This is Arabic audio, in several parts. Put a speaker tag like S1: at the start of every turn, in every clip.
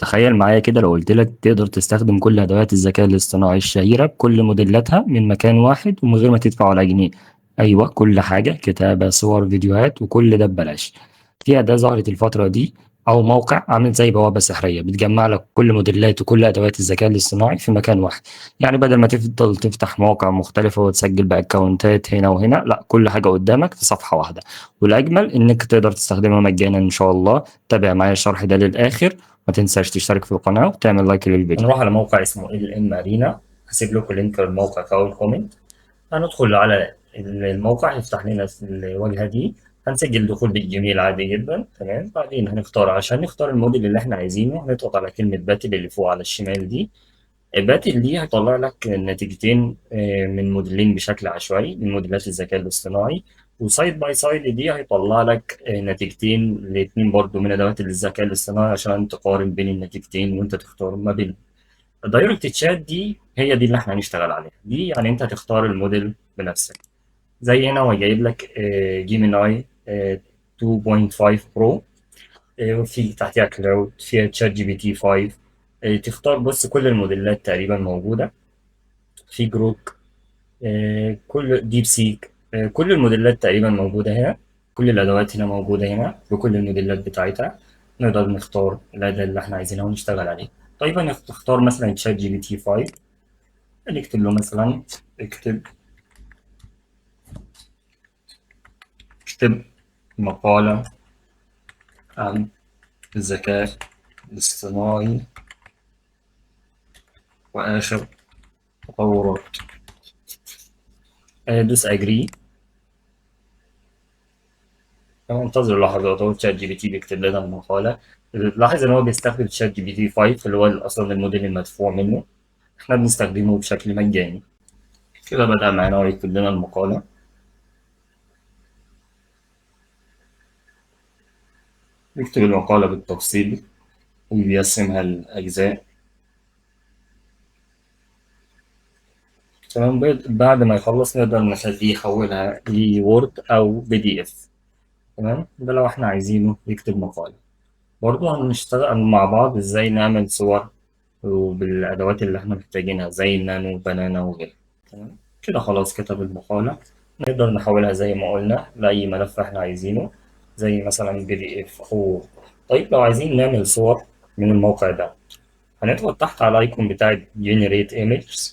S1: تخيل معايا كده لو قلت لك تقدر تستخدم كل أدوات الذكاء الاصطناعي الشهيرة بكل موديلاتها من مكان واحد ومن غير ما تدفع ولا جنيه. أيوة، كل حاجة، كتابة، صور، فيديوهات، وكل ده ببلاش. في أداة ظهرت الفترة دي أو موقع عامل زي بوابة سحرية بتجمع لك كل موديلات وكل أدوات الذكاء الاصطناعي في مكان واحد. يعني بدل ما تفضل تفتح مواقع مختلفة وتسجل بأكونتات هنا وهنا، لا، كل حاجة قدامك في صفحة واحدة. والأجمل إنك تقدر تستخدمها مجانا إن شاء الله. تابع معايا الشرح ده للآخر. ما تنساش تشترك في القناة وتعمل لايك للفيديو. هنروح على موقع اسمه ال ام ارينا. هسيب لكم لينك الموقع في اول كومنت. هندخل على الموقع يفتح لنا الواجهة دي. هنسجل دخول بالجيميل عادي جدا. تمام، بعدين هنختار، عشان نختار الموديل اللي احنا عايزينه هنضغط على كلمة باتل اللي فوق على الشمال دي. باتل دي هيطلع لك نتيجتين من موديلين بشكل عشوائي من موديلات الذكاء الاصطناعي. وسايد باي سايد دي هيطلع لك نتيجتين الاتنين برضو من ادوات الذكاء الاصطناعي عشان تقارن بين النتيجتين وانت تختار ما بين. الدايركت تشات دي هي دي اللي احنا هنشتغل عليها دي، يعني انت هتختار الموديل بنفسك. زي هنا هو جايب لك جيميناي 2.5 برو. وفي تحتها كلاود، فيها تشات جي بي تي 5. تختار، بص، كل الموديلات تقريبا موجودة. في جروك، كل ديب سيك، كل الموديلات تقريبا موجودة هنا. كل الأدوات هنا موجودة هنا بكل الموديلات بتاعتها. نقدر نختار الأداة اللي احنا عايزينها ونشتغل عليه. طيب هنختار مثلا تشات جي بي تي 5. نكتب له مثلا، اكتب اكتب مقالة عن الذكاء الاصطناعي وآخر تطورات. دوس أجري. انتظر لحظات، هو تشات جي بي تي بيكتب لنا المقالة. لاحظ إن هو بيستخدم تشات جي بي تي 5 اللي هو أصلا الموديل المدفوع منه. احنا بنستخدمه بشكل مجاني. كده بدأ معانا هو يكتب لنا المقالة. يكتب المقالة بالتفصيل وبيقسمها لأجزاء. تمام، بعد ما يخلص نقدر نخليه يحولها لوورد أو بي دي إف. تمام، ده لو احنا عايزينه يكتب مقالة. برضه هنشتغل مع بعض ازاي نعمل صور وبالأدوات اللي احنا محتاجينها زي النانو بنانا وغيرها. تمام، كده خلاص كتب المقالة. نقدر نحولها زي ما قلنا لأي ملف احنا عايزينه، زي مثلا بي دي اف او. طيب لو عايزين نعمل صور من الموقع ده، هنضغط تحت على الايكون بتاع generate images.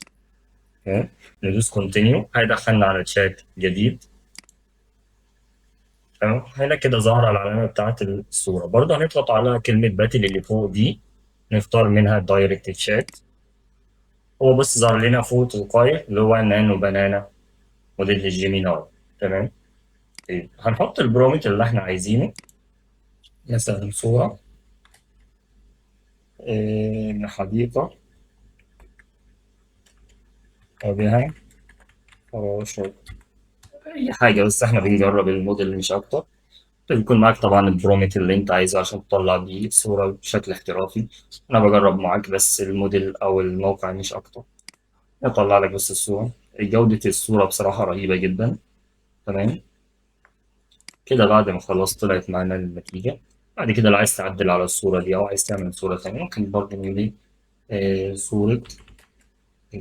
S1: تمام، ندوس continue. هيدخلنا على تشات جديد. تمام، هنا كده ظهر العلامة بتاعت الصورة. برضه هنضغط على كلمة باتل اللي فوق دي، نختار منها دايركت تشات. هو بص ظهر لنا فوق تلقائي اللي هو نانو بنانا موديل الجيميناي. تمام. طيب هنحط البرومت اللي احنا عايزينه، مثلا صورة، حديقة وبها فراشات، أي حاجة، بس احنا بنجرب الموديل مش أكتر. بيكون معاك طبعا البرومت اللي انت عايزه عشان تطلع بيه صورة بشكل احترافي. انا بجرب معاك بس الموديل او الموقع مش اكتر. يطلع لك بس الصورة. جودة الصورة بصراحة رهيبة جدا. تمام، كده بعد ما خلاص طلعت معانا النتيجة. بعد كده لو عايز تعدل على الصورة دي أو عايز تعمل صورة تانية ممكن برضه نقول إيه، صورة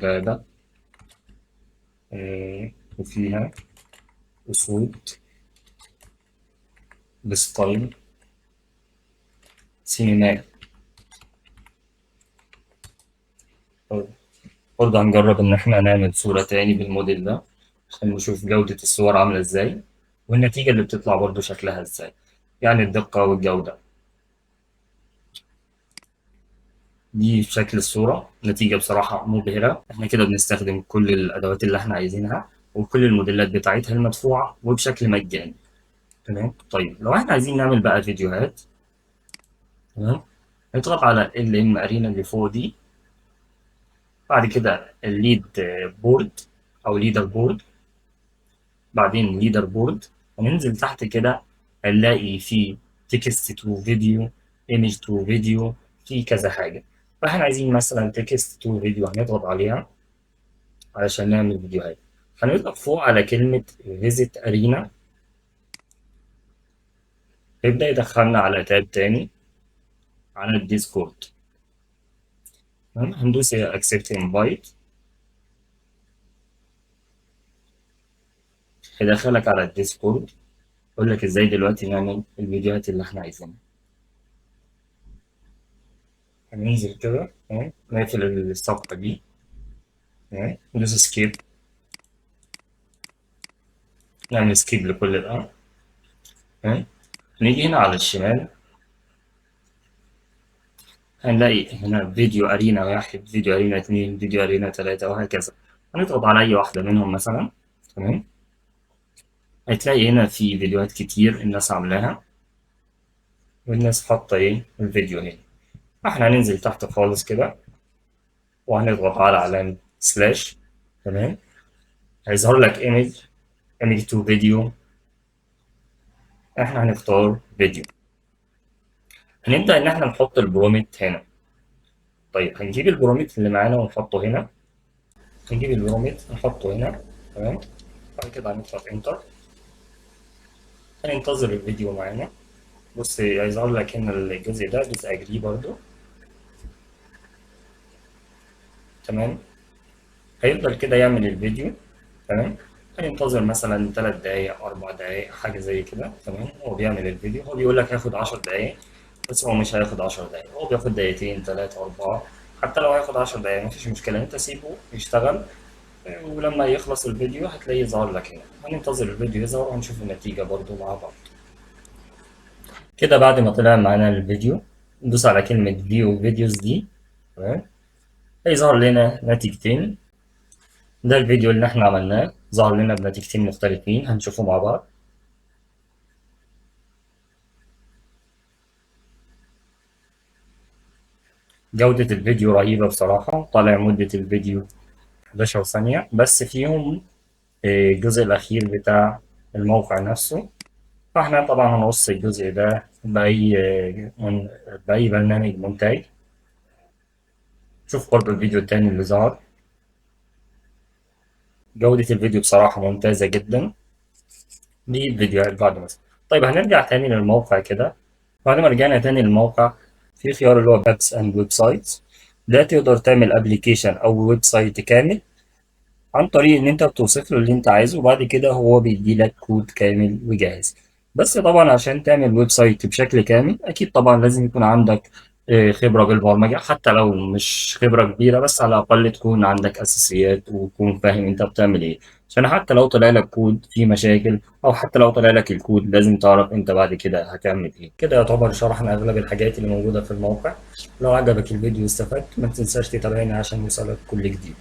S1: غابة، وفيها أسود بستايل سينمائي. برضه هنجرب إن إحنا نعمل صورة تاني بالموديل ده عشان نشوف جودة الصور عاملة إزاي، والنتيجة اللي بتطلع برضه شكلها إزاي، يعني الدقة والجودة. دي شكل الصورة، نتيجة بصراحة مبهرة. احنا كده بنستخدم كل الأدوات اللي احنا عايزينها وكل الموديلات بتاعتها المدفوعة وبشكل مجاني. تمام، طيب لو احنا عايزين نعمل بقى فيديوهات، تمام، نضغط على ال ام ارينا اللي فوق دي. بعد كده الليد بورد أو ليدر بورد. بعدين ليدر بورد. هننزل تحت كده هنلاقي فيه تكست تو فيديو، ايمج تو فيديو، في كذا حاجة. فاحنا عايزين مثلا تكست تو فيديو، هنضغط عليها علشان نعمل فيديوهات. هنضغط فوق على كلمة فيزيت أرينا. يبدأ يدخلنا على تاب تاني على الديسكورد. تمام، هندوس اكسبت انفايت، هيدخلك على الديسكورد، يقول لك ازاي دلوقتي نعمل الفيديوهات اللي احنا عايزينها. هننزل كده، تمام، نقفل الصفحة دي، تمام، ندوس سكيب، نعمل سكيب لكل ده، تمام. نيجي هنا على الشمال، هنلاقي هنا فيديو أرينا واحد، فيديو أرينا اتنين، فيديو أرينا تلاتة، وهكذا. هنضغط على أي واحدة منهم مثلا، تمام. هتلاقي هنا في فيديوهات كتير الناس عاملاها، والناس حاطة إيه الفيديو هنا. احنا هننزل تحت خالص كده، وهنضغط على علامة سلاش، تمام. هيظهر لك ايمج تو فيديو، احنا هنختار فيديو. هنبدأ إن احنا نحط البرومت هنا. طيب هنجيب البرومت اللي معانا ونحطه هنا، هنجيب البرومت نحطه هنا، تمام. بعد كده هنضغط انتر، هننتظر الفيديو معانا. بص هيظهر لك هنا الجزء ده، دوس اجري برضو، تمام. هيفضل كده يعمل الفيديو، تمام. هننتظر مثلا 3 دقايق 4 دقايق حاجة زي كده، تمام. هو بيعمل الفيديو، هو بيقول لك هياخد 10 دقايق، بس هو مش هياخد 10 دقايق، هو بياخد دقيقتين 3 4. حتى لو هياخد 10 دقايق مفيش مشكلة، انت سيبه يشتغل، ولما يخلص الفيديو هتلاقيه يظهر لك هنا. هننتظر الفيديو يظهر وهنشوف النتيجة برضو مع بعض. كده بعد ما طلع معانا الفيديو، ندوس على كلمة فيو فيديوز دي، تمام. هيظهر لنا نتيجتين. ده الفيديو اللي احنا عملناه، ظهر لنا بنتيجتين مختلفين، هنشوفه مع بعض. جودة الفيديو رهيبة بصراحة، طالع مدة الفيديو 11 ثانية بس، فيهم الجزء الأخير بتاع الموقع نفسه. فاحنا طبعا هنقص الجزء ده بأي برنامج مونتاج. شوف برضه الفيديو التاني اللي ظهر، جودة الفيديو بصراحة ممتازة جدا. دي الفيديوهات بعد مثلا. طيب هنرجع تاني للموقع كده. بعد ما رجعنا تاني للموقع، في خيار اللي هو بابس اند ويب سايتس. ده تقدر تعمل ابلكيشن او ويب سايت كامل عن طريق ان انت بتوصف له اللي انت عايزه، وبعد كده هو بيدي لك كود كامل وجاهز. بس طبعا عشان تعمل ويب سايت بشكل كامل، اكيد طبعا لازم يكون عندك خبرة بالبرمجة، حتى لو مش خبرة كبيرة بس على الأقل تكون عندك أساسيات وتكون فاهم أنت بتعمل إيه. عشان حتى لو طلع لك كود فيه مشاكل، أو حتى لو طلع لك الكود لازم تعرف أنت بعد كده هتعمل إيه. كده يعتبر شرحنا أغلب الحاجات اللي موجودة في الموقع. لو عجبك الفيديو واستفدت ما تنساش تتابعني عشان يوصلك كل جديد.